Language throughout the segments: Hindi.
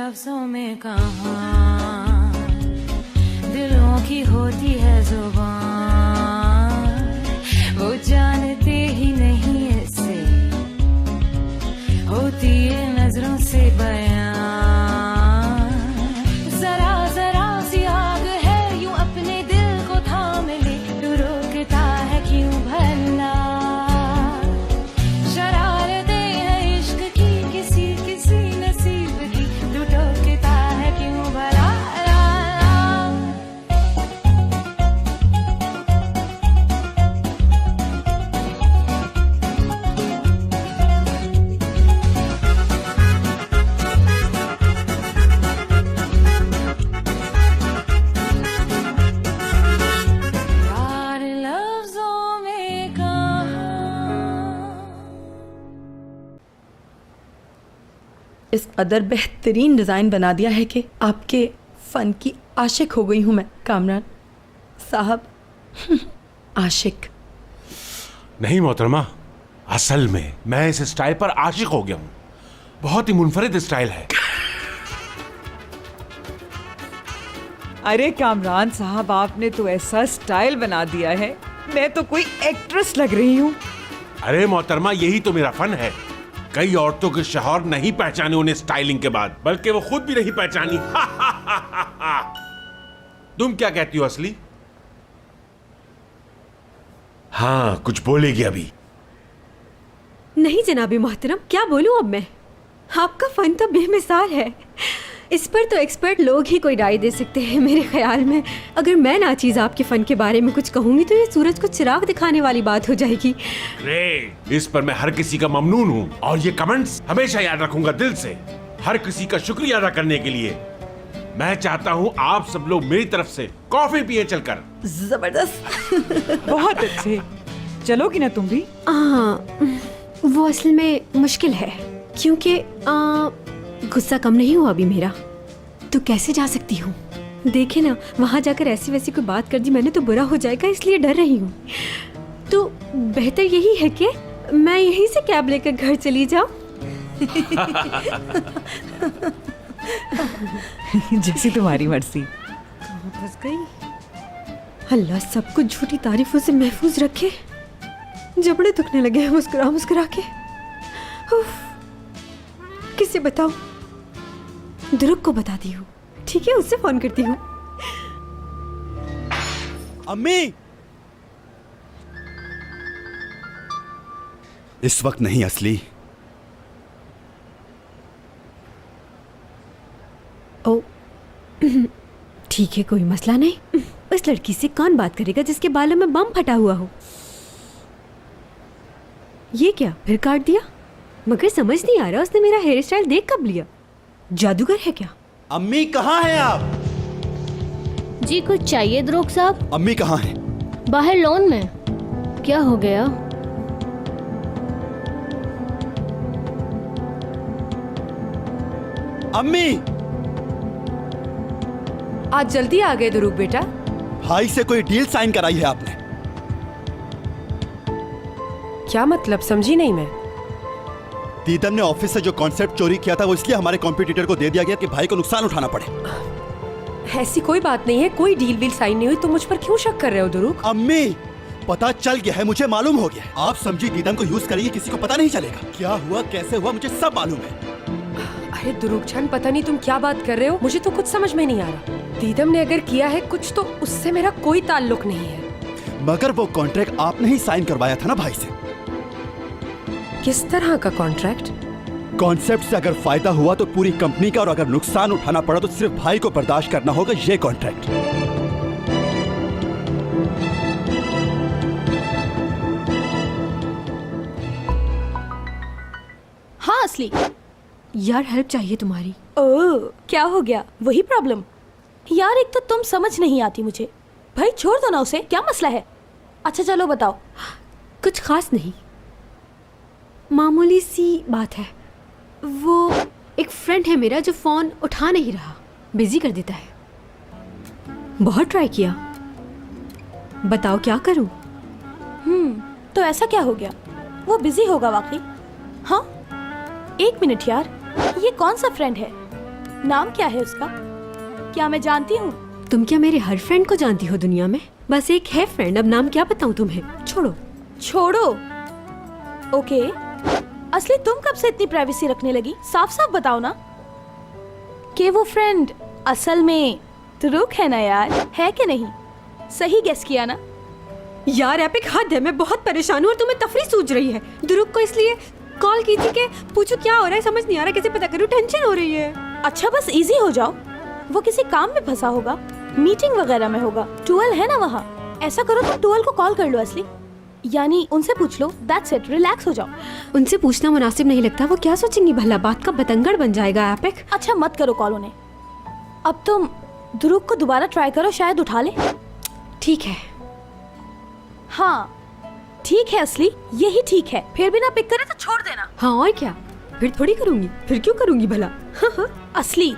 लफ्जों में कहाँ दिलों की होती है जुबान, वो जानते ही नहीं ऐसे होती है नजरों से बयां। जरा जरा सी आग है यूं अपने दिल को थाम ले, तू रोकता है क्यों भला? शरारतें हैं इश्क की किसी किसी नसीब की, तू टोकता है क्यों भला? इस कदर बेहतरीन डिज़ाइन बना दिया है कि आपके फ़न की आशिक हो गई हूँ मैं कामरान साहब। आशिक नहीं मोहतरमा, असल में मैं इस स्टाइल पर आशिक हो गया हूँ। बहुत ही मुनफरिद स्टाइल है। अरे कामरान साहब, आपने तो ऐसा स्टाइल बना दिया है, मैं तो कोई एक्ट्रेस लग रही हूँ। अरे मोहतरमा, यही तो मेरा फन है। कई औरतों के शौहर नहीं पहचाने उन्हें स्टाइलिंग के बाद, बल्कि वो खुद भी नहीं पहचानी। तुम क्या कहती हो असली? हाँ, कुछ बोलेगी अभी? नहीं जनाबी मोहतरम, क्या बोलूं अब मैं। आपका फन तो बेमिसाल है, इस पर तो एक्सपर्ट लोग ही कोई राय दे सकते हैं। मेरे ख्याल में अगर मैं नाचीज आपके फन के बारे में कुछ कहूंगी तो ये सूरज को चिराग दिखाने वाली बात हो जाएगी। इस पर मैं हर किसी का ममनून हूँ और ये कमेंट्स हमेशा याद रखूंगा दिल से। हर किसी का शुक्रिया अदा करने के लिए मैं चाहता हूँ आप सब लोग मेरी तरफ से कॉफी पिए चलकर। जबरदस्त। बहुत अच्छे, चलोगी ना तुम भी? वो असल में मुश्किल है क्योंकि गुस्सा कम नहीं हुआ अभी मेरा, तो कैसे जा सकती हूँ? देखे ना, वहाँ जाकर ऐसी वैसी कोई बात कर दी मैंने तो बुरा हो जाएगा, इसलिए डर रही हूँ। तो बेहतर यही है कि मैं यहीं से कैब लेकर घर चली जाऊँ। जैसी तुम्हारी मर्जी। कहाँ फंस गई? अल्लाह सबको झूठी तारीफों से महफूज रखे। जबड़े दुखने लगे हैं मुस्कुरा मुस्कुरा के। किसे बताऊं? दुरुक को बताती हूँ, ठीक है? उससे फोन करती हूँ। अम्मी, इस वक्त नहीं असली। ओ ठीक है, कोई मसला नहीं। उस लड़की से कौन बात करेगा जिसके बालों में बम फटा हुआ हो? ये क्या फिर काट दिया? मगर समझ नहीं आ रहा उसने मेरा हेयर स्टाइल देख कब लिया। जादूगर है क्या? अम्मी कहाँ हैं आप? जी कुछ चाहिए दरोग साहब? अम्मी कहाँ हैं? बाहर लॉन में। क्या हो गया? अम्मी! आज जल्दी आ गए दरूग बेटा। भाई से कोई डील साइन कराई है आपने? क्या मतलब, समझी नहीं मैं। दीदम ने ऑफिस से जो कॉन्सेप्ट चोरी किया था वो इसलिए हमारे कॉम्पिटिटर को दे दिया गया कि भाई को नुकसान उठाना पड़े। ऐसी कोई बात नहीं है, कोई डील वील साइन नहीं हुई, तुम मुझ पर क्यों शक कर रहे हो दरूग? अम्मी, पता चल गया है, मुझे मालूम हो गया। आप समझी दीदम को यूज करेंगे, किसी को पता नहीं चलेगा। क्या हुआ कैसे हुआ मुझे सब मालूम है। अरे दरूग जान, पता नहीं तुम क्या बात कर रहे हो, मुझे तो कुछ समझ में नहीं आ रहा। दीदम ने अगर किया है कुछ तो उससे मेरा कोई ताल्लुक नहीं है। मगर वो कॉन्ट्रैक्ट आपने ही साइन करवाया था ना भाई से। किस तरह का कॉन्ट्रैक्ट? कॉन्सेप्ट से अगर फायदा हुआ तो पूरी कंपनी का, और अगर नुकसान उठाना पड़ा तो सिर्फ भाई को बर्दाश्त करना होगा, ये कॉन्ट्रैक्ट। हाँ असली। यार हेल्प चाहिए तुम्हारी। ओह, क्या हो गया? वही प्रॉब्लम? यार एक तो तुम समझ नहीं आती मुझे। भाई छोड़ दो ना उसे, क्या मसला है? अच्छा चलो बताओ। कुछ खास नहीं, मामूली सी बात है। वो एक फ्रेंड है मेरा जो फोन उठा नहीं रहा, बिजी कर देता है। बहुत ट्राई किया, बताओ क्या करूं? तो ऐसा क्या हो गया? वो बिजी होगा वाकई? हाँ, एक मिनट यार, ये कौन सा फ्रेंड है? नाम क्या है उसका? क्या मैं जानती हूँ? तुम क्या मेरे हर फ्रेंड को जानती हो दुनिया में? बस एक है फ्रेंड, अब नाम क्या बताऊं तुम्हें? छोड़ो। छोड़ो? ओके। असली तुम कब से इतनी प्राइवेसी रखने लगी? साफ साफ बताओ ना कि वो फ्रेंड असल में तुरुक है ना यार, है कि नहीं? सही गेस किया ना? यार एपिक हद है, मैं बहुत परेशान हूँ और तुम्हें तफरी सूझ रही है। दुरुक को इसलिए कॉल की थी कि पूछो क्या हो रहा है, समझ नहीं आ रहा कैसे पता करूँ, टेंशन हो रही है। अच्छा बस इजी हो जाओ, वो किसी काम में फंसा होगा, मीटिंग वगैरह में होगा। टूअल है ना वहाँ, ऐसा करो तुम टूअल को कॉल कर लो असली, यानी उनसे पूछ लो। दैट्स इट, रिलैक्स हो जाओ। उनसे पूछना मुनासिब नहीं लगता, वो क्या सोचेंगी भला, बात का बतंगड़ बन जाएगा एपिक। अच्छा मत करो कॉल उन्हें। अब तुम दुरुक को दोबारा ट्राई करो, शायद उठा ले। ठीक है। हाँ ठीक है असली, यही ठीक है। फिर भी ना पिक करे तो छोड़ देना। हाँ और क्या, फिर थोड़ी करूंगी, फिर क्यों करूंगी भला। असली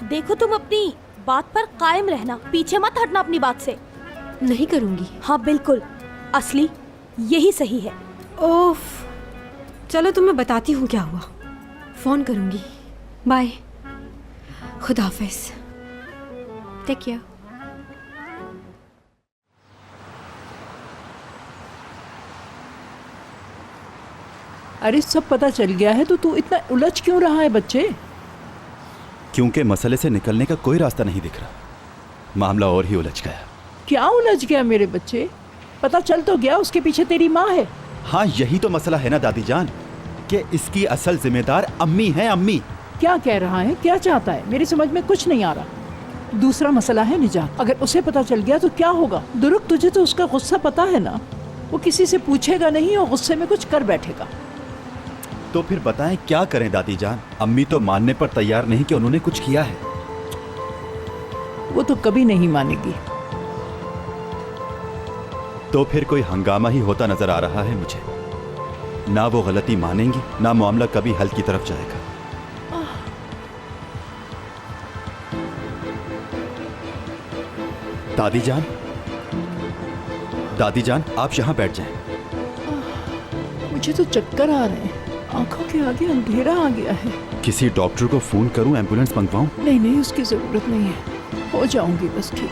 देखो तुम अपनी बात पर कायम रहना, पीछे मत हटना अपनी बात से। नहीं करूंगी। हाँ बिल्कुल असली, यही सही है। ओफ, चलो तुम्हें बताती हूँ क्या हुआ, फोन करूंगी। बाय, खुदा हाफिज, टेक केयर। अरे सब पता चल गया है तो तू इतना उलझ क्यों रहा है बच्चे? क्योंकि मसले से निकलने का कोई रास्ता नहीं दिख रहा, मामला और ही उलझ गया। क्या उलझ गया मेरे बच्चे? पता चल तो गया उसके पीछे तेरी माँ है। हाँ यही तो मसला है ना दादी जान, कि इसकी असल जिम्मेदार अम्मी है। अम्मी क्या कह रहा है, क्या चाहता है, मेरी समझ में कुछ नहीं आ रहा। दूसरा मसला है निजात, अगर उसे पता चल गया तो क्या होगा? दुरुक तुझे तो उसका गुस्सा पता है ना, वो किसी से पूछेगा नहीं और गुस्से में कुछ कर बैठेगा। तो फिर बताएं क्या करें दादी जान? अम्मी तो मानने पर तैयार नहीं कि उन्होंने कुछ किया है। वो तो कभी नहीं मानेगी। तो फिर कोई हंगामा ही होता नजर आ रहा है मुझे। ना वो गलती मानेंगी, ना मामला कभी हल की तरफ जाएगा। दादी जान आप यहाँ बैठ जाएं। मुझे तो चक्कर आ रहे हैं, आंखों के आगे अंधेरा आ गया है। किसी डॉक्टर को फोन करूं, एम्बुलेंस मंगवाऊं? नहीं उसकी जरूरत नहीं है, हो जाऊंगी बस ठीक।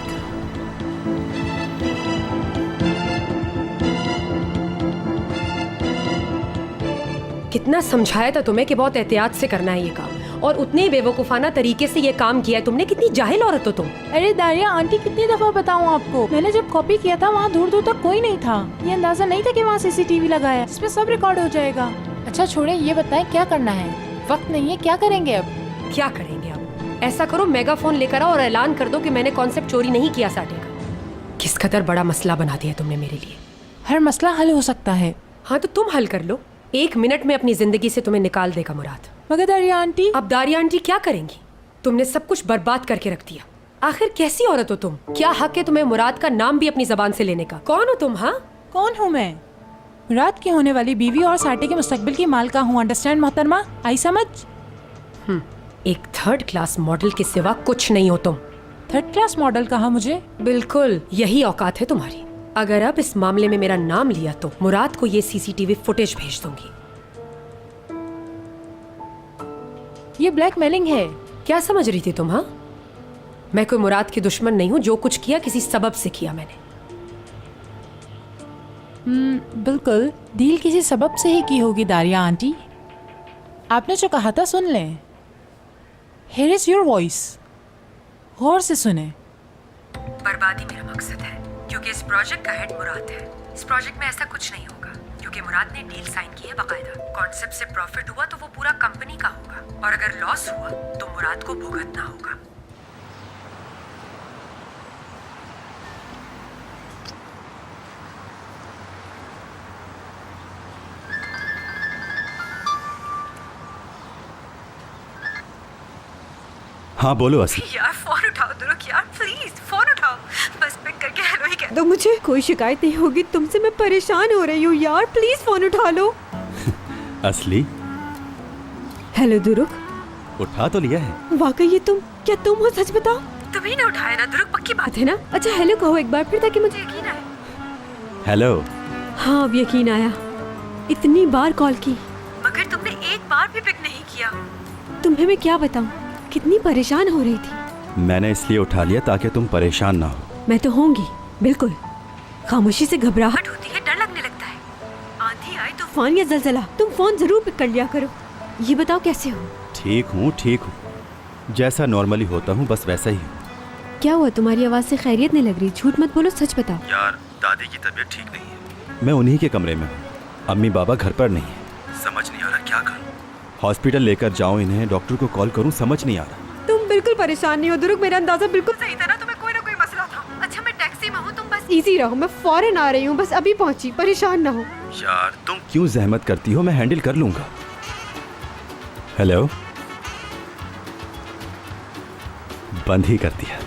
कितना समझाया था तुम्हें कि बहुत एहतियात से करना है ये काम, और उतने ही बेवकूफाना तरीके से ये काम किया है तुमने। कितनी जाहिल औरत हो तुम। अरे दारिया आंटी, कितनी दफा बताऊं आपको, मैंने जब कॉपी किया था वहाँ दूर दूर तक कोई नहीं था। ये अंदाजा नहीं था कि वहाँ सीसीटीवी लगा है जिसमें सब रिकॉर्ड हो जाएगा। अच्छा छोड़े, ये बताएं क्या करना है? वक्त नहीं है, क्या करेंगे अब? क्या करेंगे अब? ऐसा करो, मेगाफोन लेकर आओ और ऐलान कर दो कि मैंने कॉन्सेप्ट चोरी नहीं किया साटे का। किस कदर बड़ा मसला बना दिया तुमने मेरे लिए। हर मसला हल हो सकता है। हाँ तो तुम हल कर लो, 1 मिनट में अपनी जिंदगी से तुम्हें निकाल देगा मुराद। मगर दारिया आंटी। अब दारिया आंटी क्या करेंगी? तुमने सब कुछ बर्बाद करके रख दिया। आखिर कैसी औरत हो तुम? क्या हक है तुम्हें मुराद का नाम भी अपनी जबान से लेने का? कौन हो तुम? हाँ कौन हूँ मैं? मुराद की होने वाली बीवी और साटे के मुस्तकबिल की मालका हूँ। अंडरस्टैंड मोहतरमा? आई समझ? एक 3rd क्लास मॉडल के सिवा कुछ नहीं हो तुम। 3rd क्लास मॉडल कहा मुझे? बिल्कुल यही औकात है तुम्हारी। अगर अब इस मामले में मेरा नाम लिया तो मुराद को ये सीसीटीवी फुटेज भेज दूंगी। ये ब्लैकमेलिंग है। क्या समझ रही थी तुम? हाँ, मैं कोई मुराद की दुश्मन नहीं हूँ। जो कुछ किया किसी सबब से किया मैंने। बिल्कुल, डील किसी सबब से ही की होगी दारिया आंटी। आपने जो कहा था सुन लें। Here is your voice, गौर से सुने। बर्बादी मेरा मकसद है क्योंकि इस प्रोजेक्ट का हेड मुराद है। इस प्रोजेक्ट में ऐसा कुछ नहीं होगा क्योंकि मुराद ने डील साइन की है बाकायदा। कॉन्सेप्ट से प्रॉफिट हुआ तो वो पूरा कंपनी का होगा, और अगर लॉस हुआ तो मुराद को भुगतना होगा। हाँ बोलो असली। यार फोन उठाओ दुरुक, यार प्लीज फोन उठाओ। बस पिक करके हेलो ही कह तो मुझे कोई शिकायत नहीं होगी तुमसे, मैं परेशान हो रही हूँ यार, प्लीज फोन उठा लो। असली हेलो दुरुक। उठा तो लिया है। वाकई ये तुम? क्या तुम हो? सच बताओ। तुम्ही ने उठाया ना दुरुक, पक्की बात है ना? अच्छा हेलो कहो एक बार फिर ताकि मुझे यकीन आए। हेलो। हाँ अब यकीन आया। इतनी बार कॉल की मगर तुमने एक बार भी पिक नहीं किया। तुम्हें मैं क्या बताऊँ, कितनी परेशान हो रही थी। मैंने इसलिए उठा लिया ताकि तुम परेशान ना हो। मैं तो होंगी, बिल्कुल। खामोशी से घबराहट होती है, डर लगने लगता है। आंधी आए, तूफान या जलजला, तुम फोन जरूर पिक कर लिया करो। ये बताओ कैसे हो? ठीक हूँ। जैसा नॉर्मली होता हूँ बस वैसा ही हूँ। क्या हुआ? तुम्हारी आवाज से खैरियत नहीं लग रही। झूठ मत बोलो, सच बताओ। यार, दादी की तबीयत ठीक नहीं है। मैं उन्हीं के कमरे में हूँ। अम्मी बाबा घर पर नहीं है। समझ नहीं आ रहा क्या करूँ। हॉस्पिटल लेकर जाऊँ इन्हें, डॉक्टर को कॉल करूँ, समझ नहीं आ रहा। तुम बिल्कुल परेशान नहीं हो दुरुक, मेरा अंदाजा बिल्कुल सही था ना। तुम्हें कोई ना कोई मसला था। अच्छा, मैं टैक्सी में हूँ, तुम बस इजी रहो। मैं फौरन आ रही हूँ, बस अभी पहुँची, परेशान ना हो। यार तुम क्यों जहमत करती हो, मैं हैंडल कर लूंगा। हेलो, बंद ही कर दिया।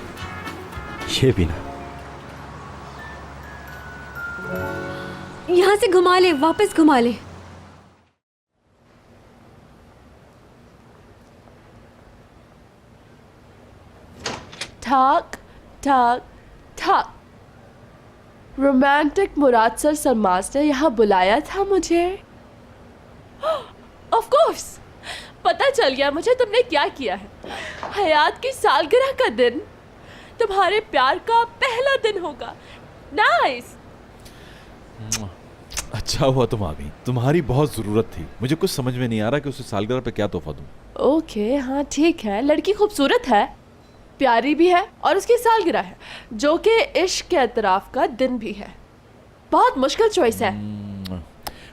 ये भी ना। यहाँ से घुमा ले, वापस घुमा ले। ठाक ठाक ठाक। रोमांटिक मुराद सर सरमाज ने यहाँ बुलाया था मुझे। ऑफ कोर्स, पता चल गया मुझे तुमने क्या किया है। हयात की सालगिरह का दिन तुम्हारे प्यार का पहला दिन होगा। नाइस। अच्छा हुआ तुम आ गई, तुम्हारी बहुत जरूरत थी। मुझे कुछ समझ में नहीं आ रहा कि उसे सालगिरह पे क्या तोहफा दूं। ओके, हाँ ठीक है। लड़की खूबसूरत है, प्यारी भी है, और उसकी सालगिरह है जो कि इश्क के एतराफ का दिन भी है। बहुत मुश्किल चॉइस है।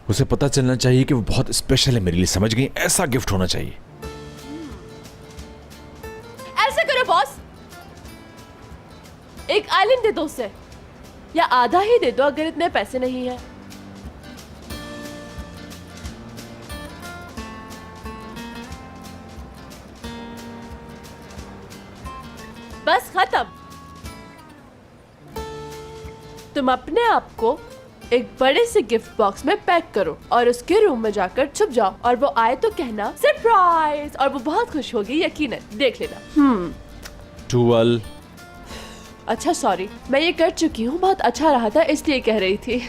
उसे पता चलना चाहिए कि वो बहुत स्पेशल है मेरे लिए, समझ गई? ऐसा गिफ्ट होना चाहिए। ऐसे करो बॉस, एक आइलैंड दे दो उसे, या आधा ही दे दो अगर इतने पैसे नहीं है। बस खत्म। तुम अपने आप को एक बड़े से गिफ्ट बॉक्स में पैक करो और उसके रूम में जाकर छुप जाओ, और वो आए तो कहना सरप्राइज, और वो बहुत खुश होगी, यकीनन। देख लेना। टूवल। अच्छा सॉरी, मैं ये कर चुकी हूँ। बहुत अच्छा रहा था इसलिए कह रही थी।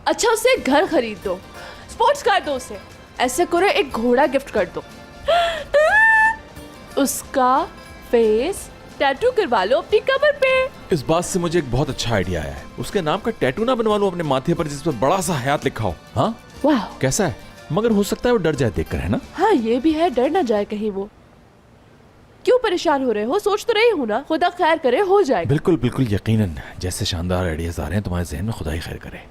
अच्छा, उसे एक घर खरीद दो, स्पोर्ट्स कार दो उसे। ऐसे करो, एक घोड़ा गिफ्ट कर दो। उसका फेस टैटू करवा लो अपनी कमर पे। इस बात से मुझे एक बहुत अच्छा आइडिया आया है। उसके नाम का टैटू ना बनवा लूं अपने माथे पर, जिस पर बड़ा सा हयात लिखा हो। हाँ, वाह, कैसा है? मगर हो सकता है वो डर जाए देखकर, है ना? हाँ ये भी है, डर ना जाए कहीं वो। क्यों परेशान हो रहे हो? सोच तो रही हूँ ना, खुदा खैर करे, हो जाएगा। बिल्कुल बिल्कुल, यकीनन। जैसे शानदार आइडियाज आ रहे हैं तुम्हारे जहन में, खुदा ही खैर करे।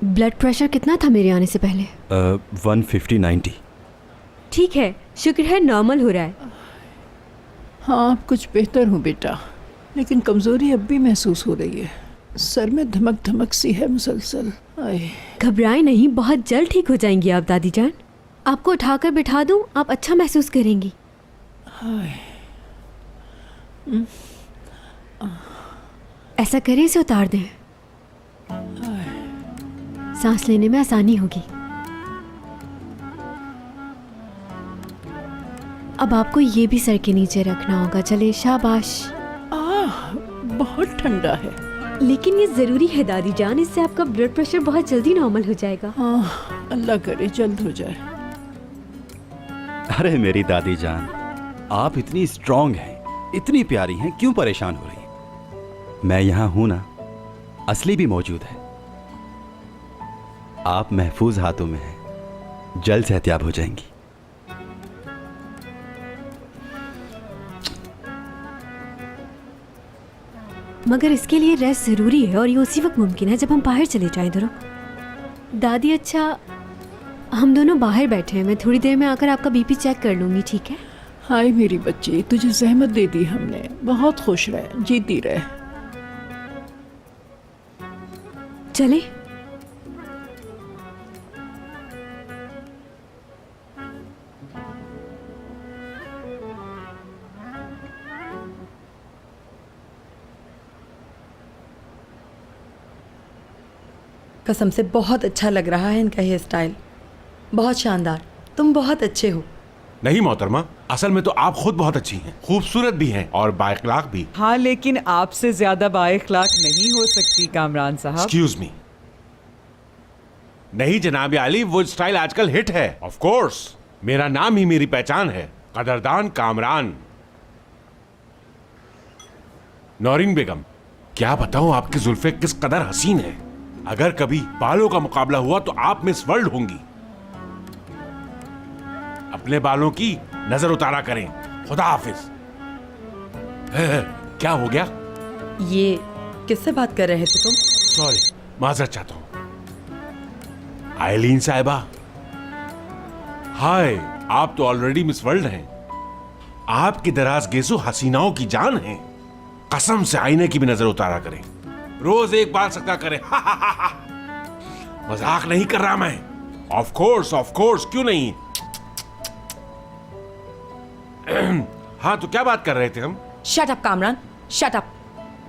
ब्लड प्रेशर कितना था मेरे आने से पहले? 150/90। ठीक है, शुक्र है नॉर्मल हो रहा है। हाँ, अब कुछ बेहतर हूँ बेटा, लेकिन कमजोरी अब भी महसूस हो रही है। सर में धमक धमक सी है मुसलसल। घबराएं नहीं, बहुत जल्द ठीक हो जाएंगी आप दादी जान। आपको उठाकर बिठा दूं, आप अच्छा महसूस करेंगी। ऐसा करें, इसे उतार दें, सांस लेने में आसानी होगी। अब आपको ये भी सर के नीचे रखना होगा। चले, शाबाश। बहुत ठंडा है, लेकिन ये जरूरी है दादी जान, इससे आपका ब्लड प्रेशर बहुत जल्दी नॉर्मल हो जाएगा। अल्लाह करे जल्द हो जाए। अरे मेरी दादी जान, आप इतनी स्ट्रांग हैं, इतनी प्यारी हैं, क्यों परेशान हो रही? मैं यहाँ हूं ना, असली भी मौजूद है। आप महफूज हाथों में हैं, जल्द सेहतियाब हो जाएंगी। मगर इसके लिए रेस्ट जरूरी है, और ये उसी वक्त मुमकिन है जब हम बाहर चले जाएं। धरो दादी, अच्छा हम दोनों बाहर बैठे हैं, मैं थोड़ी देर में आकर आपका बीपी चेक कर लूंगी, ठीक है? हाय मेरी बच्ची, तुझे जहमत दे दी हमने। बहुत खुश रहे, जीती रहे। चले। कसम से बहुत अच्छा लग रहा है इनका हेयर स्टाइल, बहुत शानदार। तुम बहुत अच्छे हो। नहीं मोहतरमा, असल में तो आप खुद बहुत अच्छी हैं, खूबसूरत भी हैं और बाइखलाक भी। हाँ, लेकिन आपसे ज्यादा बाइखलाक नहीं हो सकती कामरान साहब। एक्सक्यूज मी, नहीं जनाब आली, वो स्टाइल आजकल हिट है। ऑफ कोर्स, मेरा नाम ही मेरी पहचान है, कदरदान कामरान। नौरीन बेगम, क्या बताऊं आपकी जुल्फे किस कदर हसीन है। अगर कभी बालों का मुकाबला हुआ तो आप मिस वर्ल्ड होंगी। अपने बालों की नजर उतारा करें। खुदा हाफिज। क्या हो गया? ये किससे बात कर रहे थे तुम? सॉरी, माजरत चाहता हूं। आइलीन साहिबा, हाय, आप तो ऑलरेडी मिस वर्ल्ड हैं। आपकी दराज गेसू हसीनाओं की जान हैं। कसम से आईने की भी नजर उतारा करें। रोज एक बाल सकता करें। मजाक नहीं कर रहा मैं। ऑफ कोर्स, क्यों नहीं। हाँ, तो क्या बात कर रहे थे हम? Shut up Kamran, shut up.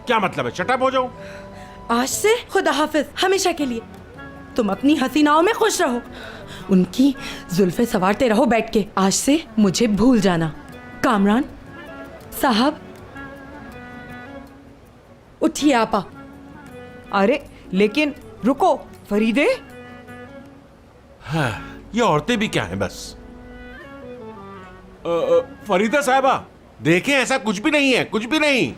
क्या मतलब है शट अप हो जाऊं? आज से खुदा हाफिज, हमेशा के लिए तुम अपनी हसीनाओं में खुश रहो, उनकी जुल्फे सवारते रहो बैठ के। आज से मुझे भूल जाना। कामरान साहब, उठिए आपा। अरे लेकिन रुको फरीदे। हाँ, ये औरतें भी क्या हैं बस। फरीदा साहिबा, देखें, ऐसा कुछ भी नहीं है, कुछ भी नहीं।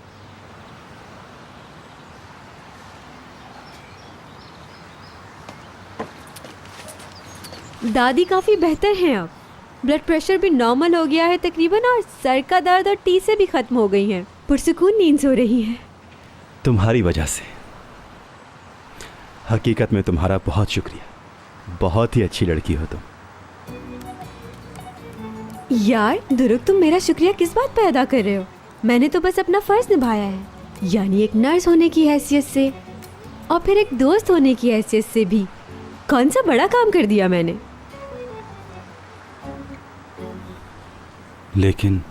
दादी काफी बेहतर हैं अब। ब्लड प्रेशर भी नॉर्मल हो गया है तकरीबन, और सर का दर्द और टी से भी खत्म हो गई हैं। पुरसुकून नींद सो रही है। तुम्हारी वजह से। हकीकत में तुम्हारा बहुत शुक्रिया। बहुत ही अच्छी लड़की हो तुम। यार दुरुक, तुम मेरा शुक्रिया किस बात पे अदा कर रहे हो? मैंने तो बस अपना फर्ज निभाया है, यानी एक नर्स होने की हैसियत से और फिर एक दोस्त होने की हैसियत से भी। कौन सा बड़ा काम कर दिया मैंने? लेकिन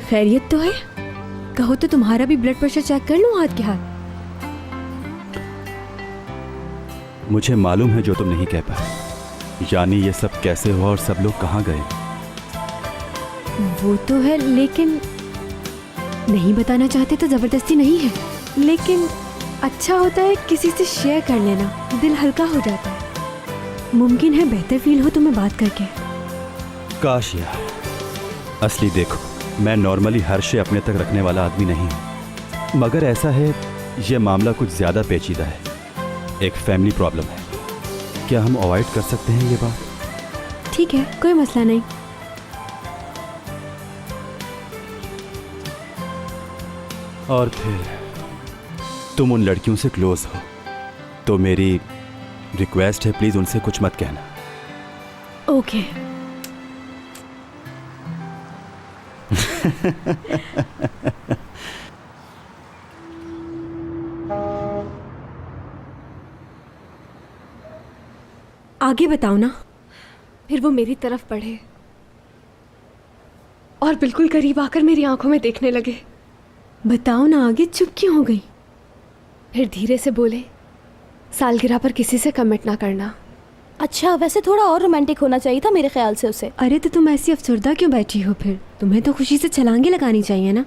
खैरियत तो है? कहो तो तुम्हारा भी ब्लड प्रेशर चेक कर लूं हाथ के हाथ। मुझे मालूम है जो तुम नहीं कह पाए, यानी ये सब कैसे हुआ और सब लोग कहाँ गए। वो तो है, लेकिन नहीं बताना चाहते तो जबरदस्ती नहीं है, लेकिन अच्छा होता है किसी से शेयर कर लेना, दिल हल्का हो जाता है। मुमकिन है बेहतर फील हो तुम्हें बात करके। काश यार। असली देखो, मैं नॉर्मली हर शे अपने तक रखने वाला आदमी नहीं हूँ, मगर ऐसा है ये मामला कुछ ज़्यादा पेचीदा है। एक फैमिली प्रॉब्लम है। क्या हम अवॉइड कर सकते हैं ये बात? ठीक है, कोई मसला नहीं। और फिर तुम उन लड़कियों से क्लोज हो, तो मेरी रिक्वेस्ट है प्लीज उनसे कुछ मत कहना। ओके। आगे बताओ ना। फिर वो मेरी तरफ बढ़े और बिल्कुल करीब आकर मेरी आंखों में देखने लगे। बताओ ना आगे, चुप क्यों हो गई? फिर धीरे से बोले, सालगिरह पर किसी से कमिट ना करना। अच्छा, वैसे थोड़ा और रोमांटिक होना चाहिए था मेरे ख्याल से उसे। अरे तो तुम ऐसी अफसरदा क्यों बैठी हो? फिर तुम्हें तो खुशी से छलांगे लगानी चाहिए ना।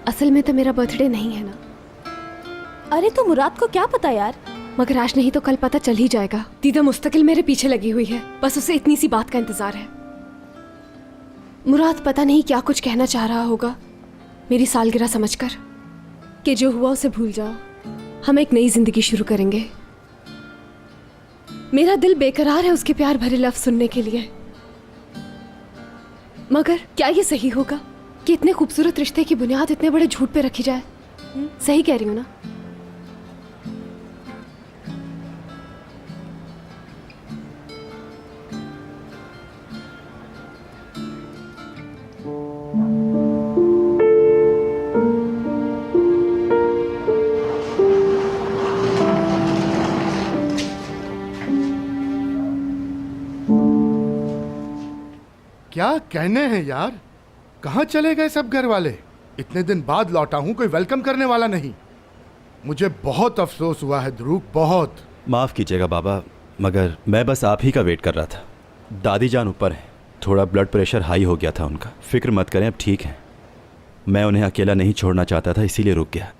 असल में तो मेरा बर्थडे नहीं है ना। अरे तो मुराद को क्या पता यार। मगर आज नहीं तो कल पता चल ही जाएगा। दीदा मुस्तकिल मेरे पीछे लगी हुई है, बस उसे इतनी सी बात का इंतजार है। मुराद पता नहीं क्या कुछ कहना चाह रहा होगा मेरी सालगिरह समझकर, कि जो हुआ उसे भूल जाओ, हम एक नई जिंदगी शुरू करेंगे। मेरा दिल बेकरार है उसके प्यार भरे लफ्ज सुनने के लिए। मगर क्या ये सही होगा कि इतने खूबसूरत रिश्ते की बुनियाद इतने बड़े झूठ पे रखी जाए? सही कह रही हूँ ना? क्या कहने हैं यार, कहाँ चले गए सब घर वाले? इतने दिन बाद लौटा हूँ, कोई वेलकम करने वाला नहीं। मुझे बहुत अफसोस हुआ है ध्रुव, बहुत। माफ़ कीजिएगा बाबा, मगर मैं बस आप ही का वेट कर रहा था। दादी जान ऊपर हैं, थोड़ा ब्लड प्रेशर हाई हो गया था उनका। फिक्र मत करें, अब ठीक हैं। मैं उन्हें अकेला नहीं छोड़ना चाहता था, इसीलिए रुक गया।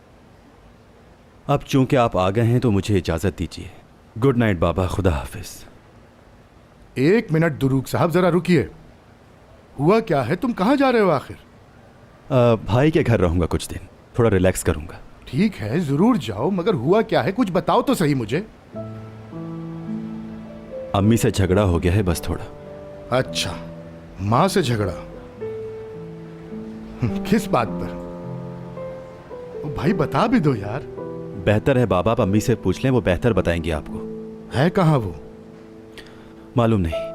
अब चूंकि आप आ गए हैं तो मुझे इजाज़त दीजिए। गुड नाइट बाबा, खुदा हाफिज। 1 मिनट दुरूक साहब, जरा रुकिए। हुआ क्या है? तुम कहाँ जा रहे हो आखिर? भाई के घर रहूंगा कुछ दिन, थोड़ा रिलैक्स करूंगा। ठीक है, जरूर जाओ, मगर हुआ क्या है कुछ बताओ तो सही मुझे। अम्मी से झगड़ा हो गया है बस थोड़ा। अच्छा, माँ से झगड़ा? किस बात पर? ओ भाई बता भी दो यार। बेहतर है बाबा, आप अम्मी से पूछ लें, वो बेहतर बताएंगे आपको। है कहाँ वो? मालूम नहीं।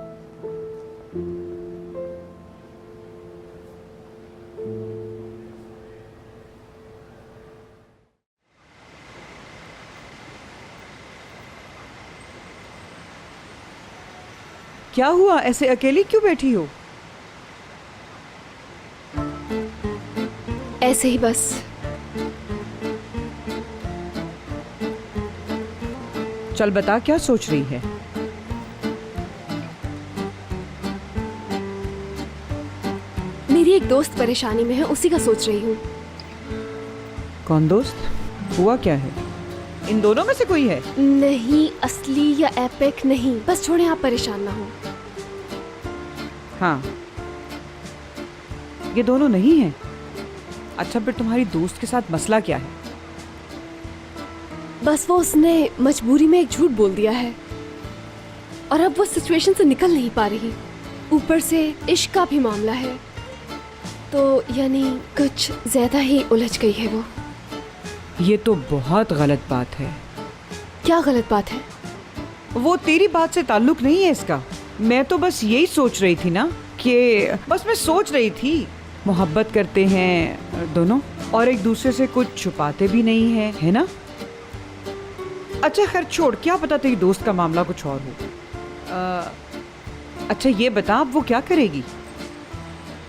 क्या हुआ, ऐसे अकेली क्यों बैठी हो? ऐसे ही बस। चल बता, क्या सोच रही है? मेरी एक दोस्त परेशानी में है, उसी का सोच रही हूँ। कौन दोस्त? हुआ क्या है? इन दोनों में से कोई है? नहीं, असली या एपिक नहीं, बस छोड़े, आप परेशान ना हो। हाँ, ये दोनों नहीं है। अच्छा, फिर तुम्हारी दोस्त के साथ मसला क्या है? बस वो उसने मजबूरी में एक झूठ बोल दिया है और अब वो सिचुएशन से निकल नहीं पा रही। ऊपर से इश्क का भी मामला है, तो यानी कुछ ज्यादा ही उलझ गई है वो। ये तो बहुत गलत बात है। क्या गलत बात है? वो तेरी बात से ताल्लुक नहीं है इसका। मैं तो बस यही सोच रही थी ना कि बस मैं सोच रही थी, मोहब्बत करते हैं दोनों और एक दूसरे से कुछ छुपाते भी नहीं है, है ना? अच्छा खैर छोड़, क्या पता तेरी दोस्त का मामला कुछ और हो। अच्छा ये बता, अब वो क्या करेगी?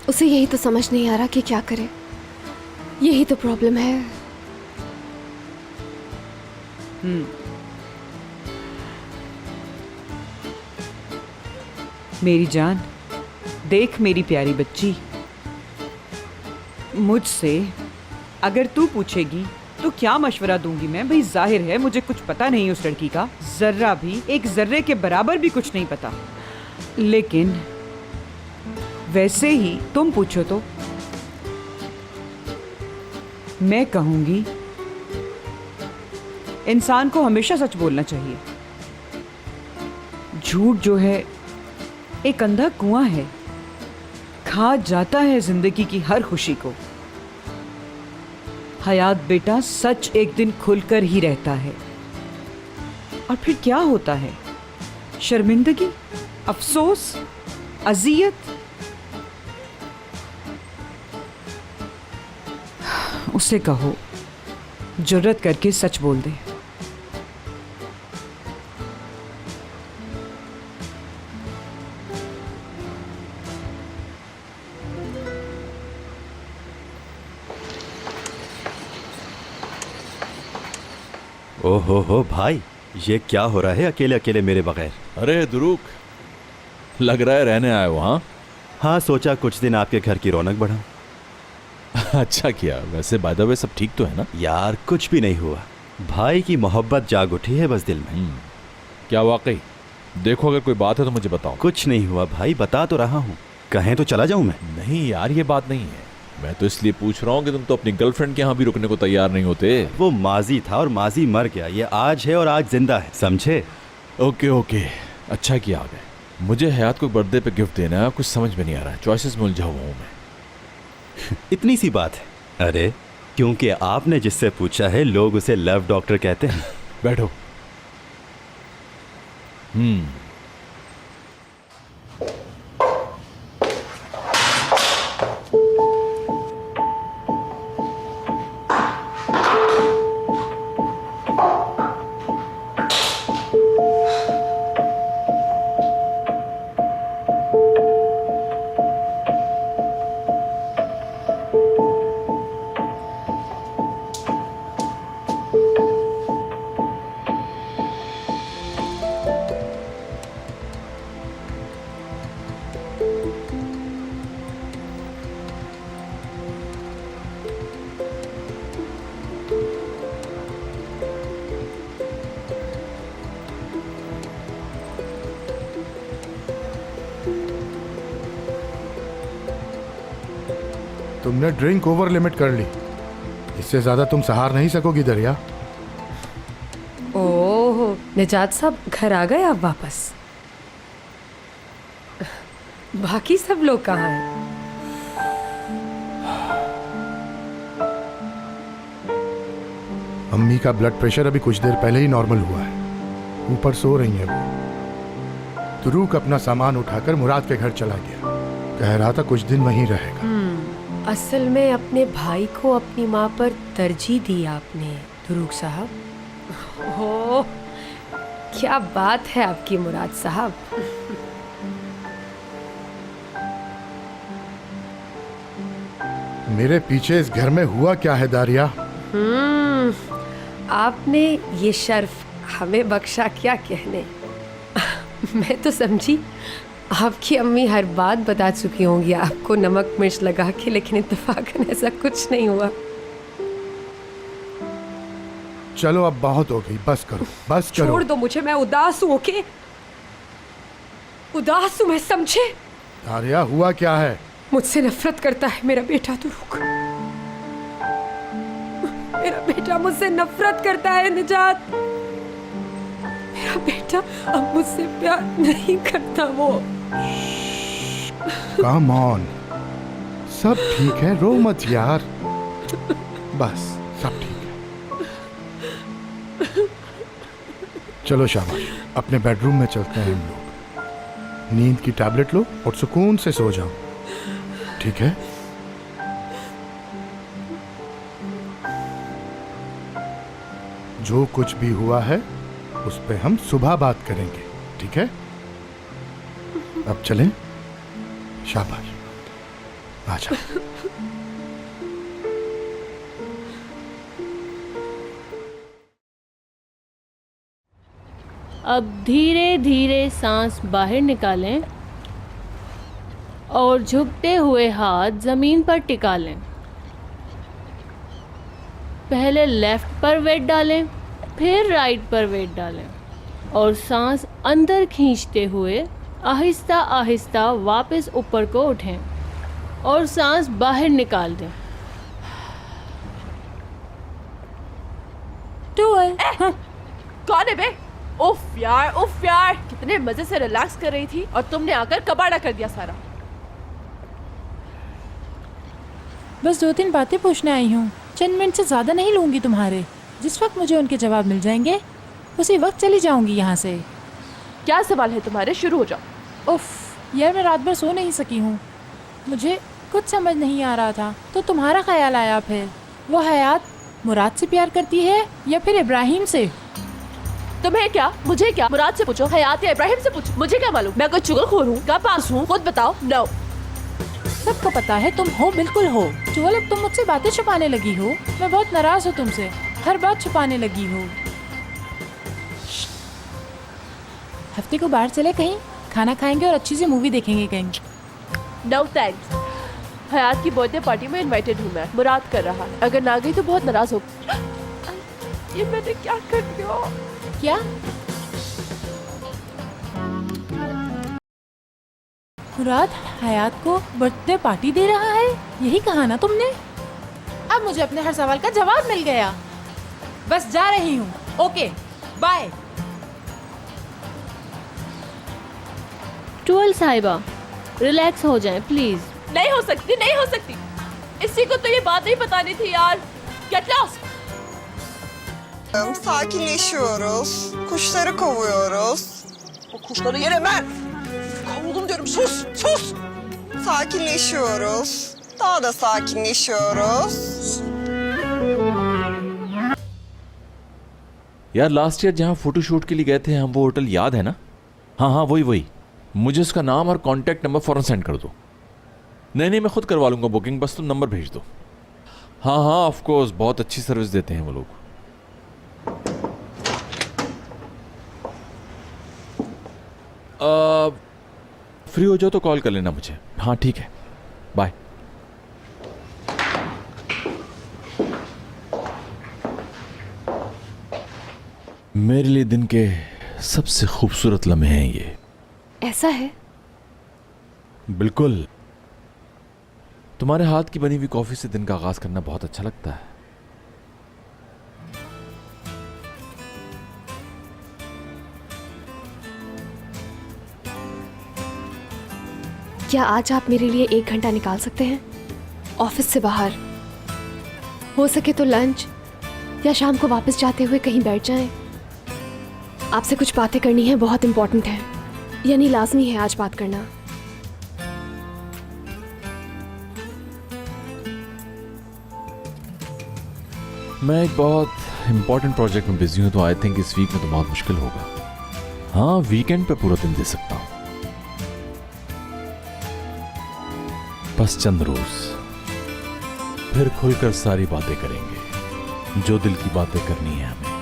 उसे यही तो समझ नहीं आ रहा कि क्या करे। यही तो प्रॉब्लम है। मेरी जान, देख मेरी प्यारी बच्ची, मुझसे अगर तू पूछेगी तो क्या मशवरा दूंगी मैं? भाई जाहिर है मुझे कुछ पता नहीं उस लड़की का, जर्रा भी, एक जर्रे के बराबर भी कुछ नहीं पता। लेकिन वैसे ही तुम पूछो तो मैं कहूंगी इंसान को हमेशा सच बोलना चाहिए। झूठ जो है एक अंधा कुआं है, खा जाता है जिंदगी की हर खुशी को। हयात बेटा, सच एक दिन खुलकर ही रहता है और फिर क्या होता है? शर्मिंदगी, अफसोस, अजियत। उसे कहो जुर्रत करके सच बोल दे। ओहो हो भाई, ये क्या हो रहा है अकेले अकेले मेरे बगैर? अरे दुरूक, लग रहा है रहने आए हो? हाँ हाँ, सोचा कुछ दिन आपके घर की रौनक बढ़ाऊं। अच्छा किया। वैसे बाय द वे सब ठीक तो है ना? यार कुछ भी नहीं हुआ, भाई की मोहब्बत जाग उठी है बस दिल में। क्या वाकई? देखो अगर कोई बात है तो मुझे बताओ। कुछ नहीं हुआ भाई, बता तो रहा हूँ। कहें तो चला जाऊं मैं? नहीं यार, ये बात नहीं है। मैं तो इसलिए पूछ रहा हूँ कि तुम तो अपनी गर्लफ्रेंड के यहाँ भी रुकने को तैयार नहीं होते। वो माजी था और माजी मर गया, ये आज है और आज जिंदा है, समझे? ओके ओके, अच्छा किया आ गए। मुझे हयात को बर्थडे पे गिफ्ट देना है, कुछ समझ में नहीं आ रहा है। चॉइसेस में उलझा हुआ हूँ मैं। इतनी सी बात है। अरे क्योंकि आपने जिससे पूछा है, लोग उसे लव डॉक्टर कहते हैं। बैठो। तुमने ड्रिंक ओवर लिमिट कर ली। इससे ज्यादा तुम सहार नहीं सकोगी दरिया। ओह, निजात साहब घर आ गए आप वापस? बाकी सब लोग कहाँ हैं? अम्मी का ब्लड प्रेशर अभी कुछ देर पहले ही नॉर्मल हुआ है, ऊपर सो रही है वो। तुरुक अपना सामान उठाकर मुराद के घर चला गया, कह रहा था कुछ दिन वहीं रहेगा। असल में अपने भाई को अपनी माँ पर तरजीह दी आपने तुरुक साहब। हो, क्या बात है आपकी मुराद साहब। मेरे पीछे इस घर में हुआ क्या है दारिया? आपने ये शर्फ हमें बख्शा क्या कहने। मैं तो समझी आपकी अम्मी हर बात बता चुकी होंगी आपको नमक मिर्च लगा के, लेकिन इत्तेफाकन ऐसा कुछ नहीं हुआ। चलो अब बहुत हो गई, बस करो, बस करो। छोड़ दो मुझे, मैं उदास हूँ। ओके, उदास हूँ मैं, समझे? दारिया हुआ क्या है? मुझसे नफरत करता है मेरा बेटा तुरुक। मेरा बेटा मुझसे नफरत करता है निजात। मेरा बेटा अब मुझसे प्यार नहीं करता। वो कम ऑन, सब ठीक है, रो मत यार, बस सब ठीक है। चलो शाबाश, अपने बेडरूम में चलते हैं हम लोग। नींद की टैबलेट लो और सुकून से सो जाओ, ठीक है? जो कुछ भी हुआ है उस पे हम सुबह बात करेंगे, ठीक है? अब चलें? शाबाश, आजा। अब धीरे धीरे सांस बाहर निकालें और झुकते हुए हाथ ज़मीन पर टिका लें। पहले लेफ्ट पर वेट डालें, फिर राइट पर वेट डालें और सांस अंदर खींचते हुए आहिस्ता आहिस्ता वापस ऊपर को उठें और सांस बाहर निकाल दें। कौन है बे? उफ यार, कितने मजे से रिलैक्स कर रही थी और तुमने आकर कबाड़ा कर दिया सारा। बस 2-3 बातें पूछने आई हूँ, चंद मिनट से ज़्यादा नहीं लूँगी तुम्हारे। जिस वक्त मुझे उनके जवाब मिल जाएंगे उसी वक्त चली जाऊँगी यहाँ से। क्या सवाल है तुम्हारे? शुरू हो जाओ। उफ यार, मैं रात भर सो नहीं सकी हूँ, मुझे कुछ समझ नहीं आ रहा था, तो तुम्हारा ख्याल आया। फिर वो हयात मुराद से प्यार करती है या फिर इब्राहिम से? तुम्हें क्या, मुझे क्या? मुराद से पूछो, हयात या इब्राहिम से पूछो, मुझे क्या मालूम? मैं कोई चुगलखोर हूँ? क्या पास हूँ? खुद बताओ। नो, सबको पता है तुम हो, बिल्कुल हो। चुगल, अब तुम मुझसे बातें छुपाने लगी हो। मैं बहुत नाराज हूँ तुमसे, हर बात छुपाने लगी हो। हफ्ते को बाहर चले, कहीं खाना खाएंगे और अच्छी सी मूवी देखेंगे कहीं। No thanks. हयात की बर्थडे पार्टी में इनवाइटेड हूँ मैं, मुराद कर रहा है। अगर ना गई तो बहुत नाराज हो। ये मैंने क्या कर दिया? क्या? मुराद हयात को बर्थडे पार्टी दे रहा है, यही कहा ना तुमने? अब मुझे अपने हर सवाल का जवाब मिल गया। बस जा रही हूँ, ओके बाय। टुअल साहिबा, रिलैक्स हो जाएं प्लीज। नहीं हो सकती, नहीं हो सकती। इसी को तो ये बात नहीं बतानी थी यार। Get lost. Sakinleşiyoruz. Kuşları kovuyoruz. O kuşları yeme. Kovuldum diyorum. Sus, sus. Sakinleşiyoruz. Daha da sakinleşiyoruz. यार लास्ट ईयर जहाँ फोटोशूट के लिए गए थे हम, वो होटल याद है ना? हाँ हाँ, वही। मुझे उसका नाम और कॉन्टैक्ट नंबर फ़ौरन सेंड कर दो। नहीं, मैं खुद करवा लूँगा बुकिंग, बस तुम नंबर भेज दो। हाँ ऑफ कोर्स, बहुत अच्छी सर्विस देते हैं वो लोग। फ्री हो जाओ तो कॉल कर लेना मुझे। हाँ ठीक है, बाय। मेरे लिए दिन के सबसे खूबसूरत लम्हे हैं ये। ऐसा है? बिल्कुल। तुम्हारे हाथ की बनी हुई कॉफी से दिन का आगाज करना बहुत अच्छा लगता है। क्या आज आप मेरे लिए 1 घंटा निकाल सकते हैं? ऑफिस से बाहर, हो सके तो लंच या शाम को वापस जाते हुए कहीं बैठ जाएं। आपसे कुछ बातें करनी है, बहुत इंपॉर्टेंट है, यानी लाजमी है आज बात करना। मैं एक बहुत इंपॉर्टेंट प्रोजेक्ट में बिजी हूं, तो आई थिंक इस वीक में तो बहुत मुश्किल होगा। हाँ, वीकेंड पे पूरा दिन दे सकता हूं, बस चंद रोज, फिर खुलकर सारी बातें करेंगे, जो दिल की बातें करनी है हमें।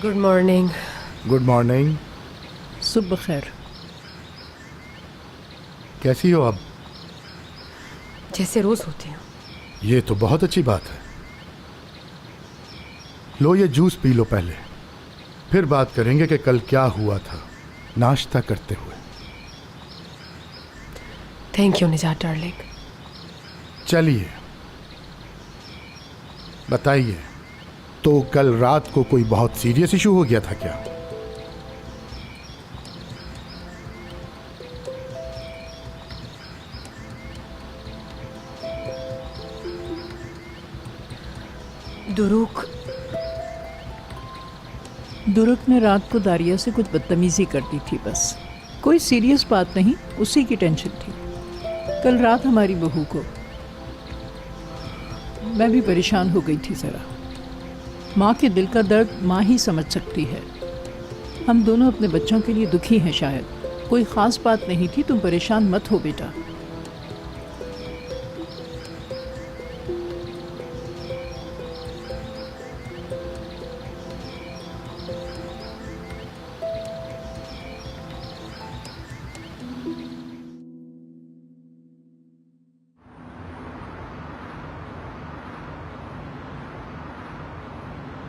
Good morning. Good morning. सुबह खैर। कैसी हो अब? जैसे रोज होती हूँ। ये तो बहुत अच्छी बात है। लो ये जूस पी लो पहले, फिर बात करेंगे कि कल क्या हुआ था नाश्ता करते हुए। थैंक यू निजात डार्लिंग। चलिए बताइए, तो कल रात को कोई बहुत सीरियस इशू हो गया था क्या? दुरुक ने रात को दारिया से कुछ बदतमीजी कर दी थी, बस कोई सीरियस बात नहीं, उसी की टेंशन थी। कल रात हमारी बहू को, मैं भी परेशान हो गई थी जरा। माँ के दिल का दर्द माँ ही समझ सकती है। हम दोनों अपने बच्चों के लिए दुखी हैं शायद। कोई ख़ास बात नहीं थी, तुम परेशान मत हो बेटा।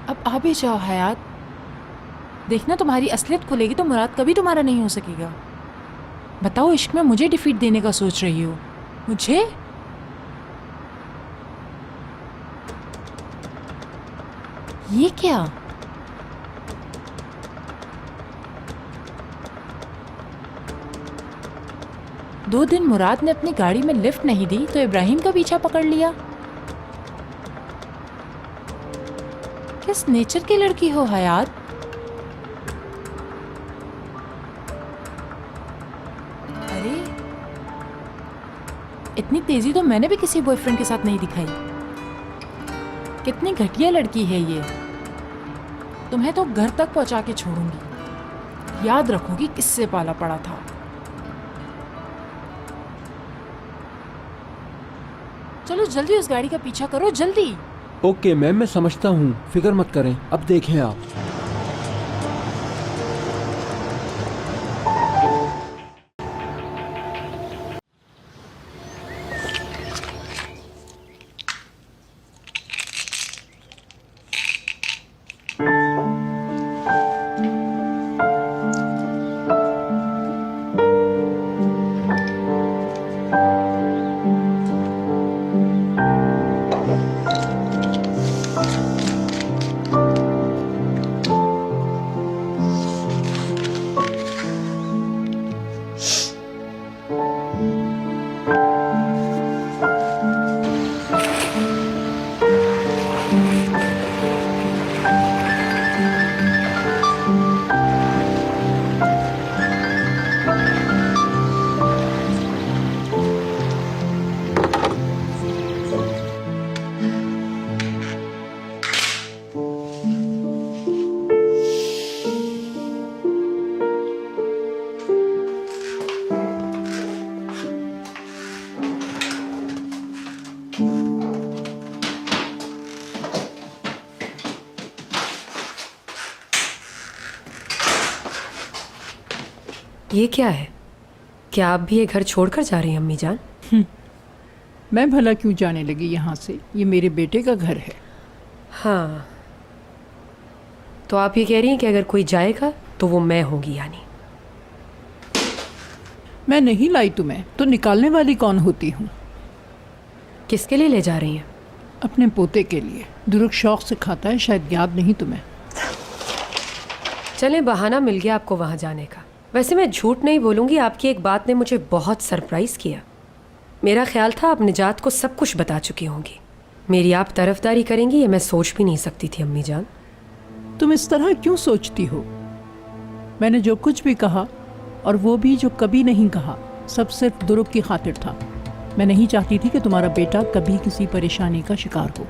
अब आ भी जाओ हयात। देखना, तुम्हारी असलियत खुलेगी तो मुराद कभी तुम्हारा नहीं हो सकेगा। बताओ, इश्क में मुझे डिफीट देने का सोच रही हो? मुझे? ये क्या? दो दिन मुराद ने अपनी गाड़ी में लिफ्ट नहीं दी तो इब्राहिम का पीछा पकड़ लिया। किस नेचर की लड़की हो हयात? अरे, इतनी तेजी तो मैंने भी किसी बॉयफ्रेंड के साथ नहीं दिखाई। कितनी घटिया लड़की है ये। तुम्हें तो घर तक पहुंचा के छोड़ूंगी। याद रखोगी किससे पाला पड़ा था। चलो जल्दी उस गाड़ी का पीछा करो, जल्दी। ओके मैम, मैं समझता हूँ, फिक्र मत करें। अब देखें आप। ये क्या है? क्या आप भी ये घर छोड़कर जा रही हैं अम्मी जान? मैं भला क्यों जाने लगी यहाँ से? ये मेरे बेटे का घर है। हाँ, तो आप ये कह रही हैं कि अगर कोई जाएगा तो वो मैं होंगी यानी? मैं नहीं लाई तुम्हें तो निकालने वाली कौन होती हूँ? किसके लिए ले जा रही हैं? अपने पोते के लिए। दुरुक शौक से खाता है, शायद याद नहीं तुम्हें। चले, बहाना मिल गया आपको वहाँ जाने का। वैसे मैं झूठ नहीं बोलूँगी, आपकी एक बात ने मुझे बहुत सरप्राइज़ किया। मेरा ख्याल था आप निजात को सब कुछ बता चुकी होंगी। मेरी आप तरफदारी करेंगी ये मैं सोच भी नहीं सकती थी अम्मी जान। तुम इस तरह क्यों सोचती हो? मैंने जो कुछ भी कहा और वो भी जो कभी नहीं कहा, सब सिर्फ दुरुक की खातिर था। मैं नहीं चाहती थी कि तुम्हारा बेटा कभी किसी परेशानी का शिकार हो।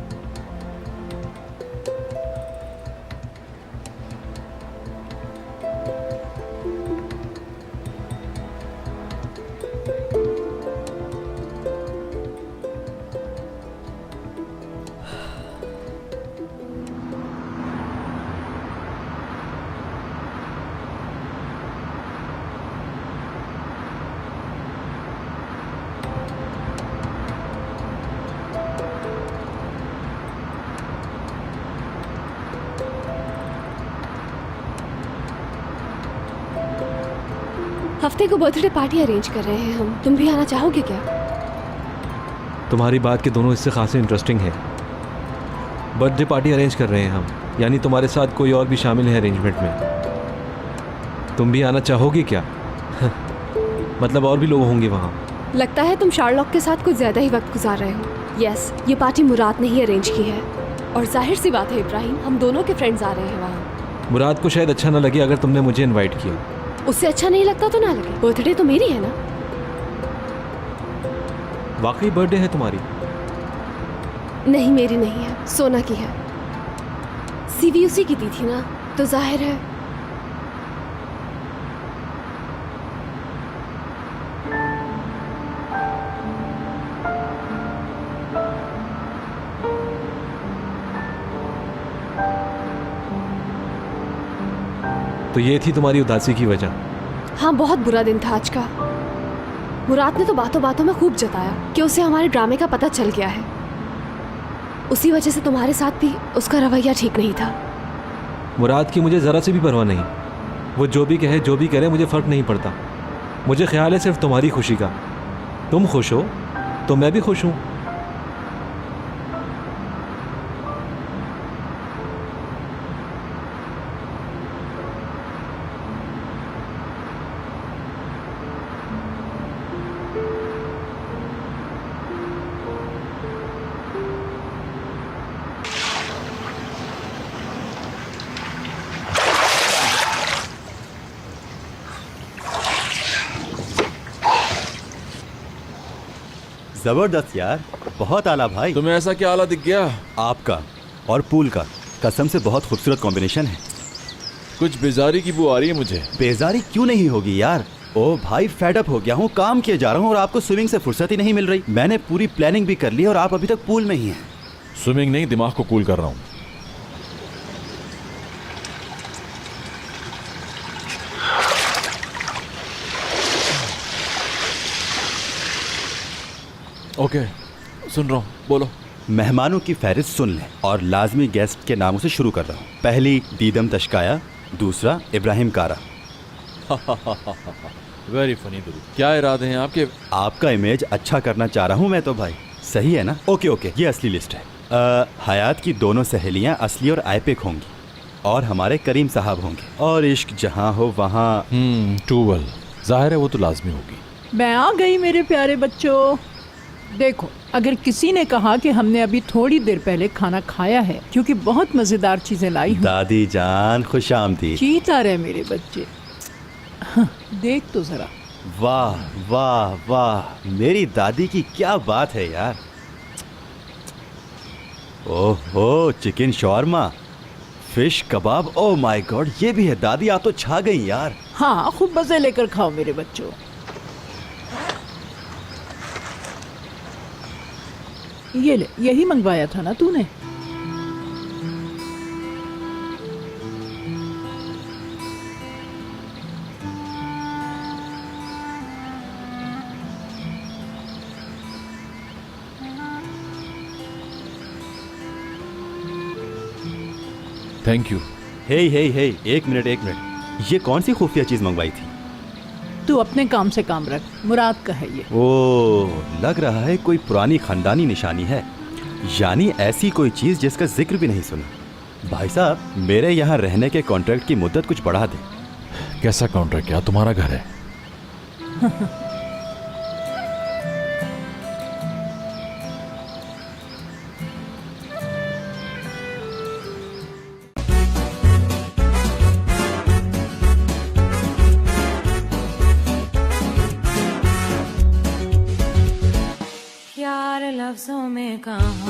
हफ्ते को बर्थडे पार्टी अरेंज कर रहे हैं हम। तुम भी आना चाहोगे क्या? तुम्हारी बात के दोनों हिस्से खासे इंटरेस्टिंग है। बर्थडे पार्टी अरेंज कर रहे हैं हम, यानी तुम्हारे साथ कोई और भी शामिल है अरेंजमेंट में। तुम भी आना चाहोगी क्या? मतलब और भी लोग होंगे वहाँ। लगता है तुम शार्लॉक के साथ कुछ ज़्यादा ही वक्त गुजार रहे हो। यस, ये पार्टी मुराद ने ही अरेंज की है। और जाहिर सी बात है इब्राहिम, हम दोनों के फ्रेंड्स आ रहे हैं वहाँ। मुराद को शायद अच्छा ना लगे अगर तुमने मुझे इनवाइट किया। उससे अच्छा नहीं लगता तो ना लगे, बर्थडे तो मेरी है ना। वाकई बर्थडे है तुम्हारी? नहीं, मेरी नहीं है, सोना की है। सीवी उसी की दी थी ना, तो जाहिर है। तो ये थी तुम्हारी उदासी की वजह? हाँ, बहुत बुरा दिन था आज का। मुराद ने तो बातों बातों में खूब जताया कि उसे हमारे ड्रामे का पता चल गया है। उसी वजह से तुम्हारे साथ भी उसका रवैया ठीक नहीं था। मुराद की मुझे ज़रा से भी परवाह नहीं। वो जो भी कहे जो भी करे मुझे फ़र्क नहीं पड़ता। मुझे ख्याल है सिर्फ तुम्हारी खुशी का। तुम खुश हो तो मैं भी खुश हूँ। जबरदस्त यार, बहुत आला भाई। तुम्हें ऐसा क्या आला दिख गया? आपका और पूल का कसम से बहुत खूबसूरत कॉम्बिनेशन है। कुछ बेजारी की बू आ रही है मुझे। बेजारी क्यों नहीं होगी यार? ओ भाई, फेड अप हो गया हूँ, काम किए जा रहा हूँ और आपको स्विमिंग से फुर्सत ही नहीं मिल रही। मैंने पूरी प्लानिंग भी कर ली और आप अभी तक पूल में ही हैं। स्विमिंग नहीं, दिमाग को कूल कर रहा हूँ। ओके, सुन रहा हूँ, बोलो। मेहमानों की फहरिस्त सुन लें और लाजमी गेस्ट के नामों से शुरू कर रहा हूँ। पहली दीदम तशकाया, दूसरा इब्राहिम कारा। वेरी फनी दुरू। क्या इरादे हैं आपके? आपका इमेज अच्छा करना चाह रहा हूँ मैं तो भाई। सही है ना? ओके ओके, ये असली लिस्ट है। हयात की दोनों सहेलियाँ असली और आइपिक होंगी और हमारे करीम साहब होंगे। और इश्क जहाँ हो वहाँ टूवल, जाहिर है वो तो लाजमी होगी। मैं आ गई मेरे प्यारे बच्चों। देखो, अगर किसी ने कहा कि हमने अभी थोड़ी देर पहले खाना खाया है क्योंकि बहुत मज़ेदार चीज़ें लाई हूँ। दादी जान खुशामदीद। चीता रहे मेरे बच्चे। हाँ, देख तो ज़रा। वाह वाह वाह, मेरी दादी की क्या बात है यार। ओहो, chicken shawarma, fish kebab, oh my God, ये भी है। दादी आप तो छा गई यार। हाँ, खूब मज़े लेकर खाओ मेरे बच्चों। ये ले, यही मंगवाया था ना तूने? Thank you. हे एक मिनट, ये कौन सी खुफिया चीज मंगवाई थी? तू अपने काम से काम रख, मुराद का है ये। ओ, लग रहा है कोई पुरानी खानदानी निशानी है, यानी ऐसी कोई चीज जिसका जिक्र भी नहीं सुना। भाई साहब, मेरे यहाँ रहने के कॉन्ट्रैक्ट की मुद्दत कुछ बढ़ा दे। कैसा कॉन्ट्रैक्ट? क्या तुम्हारा घर है? यार लफ्जों में कहाँ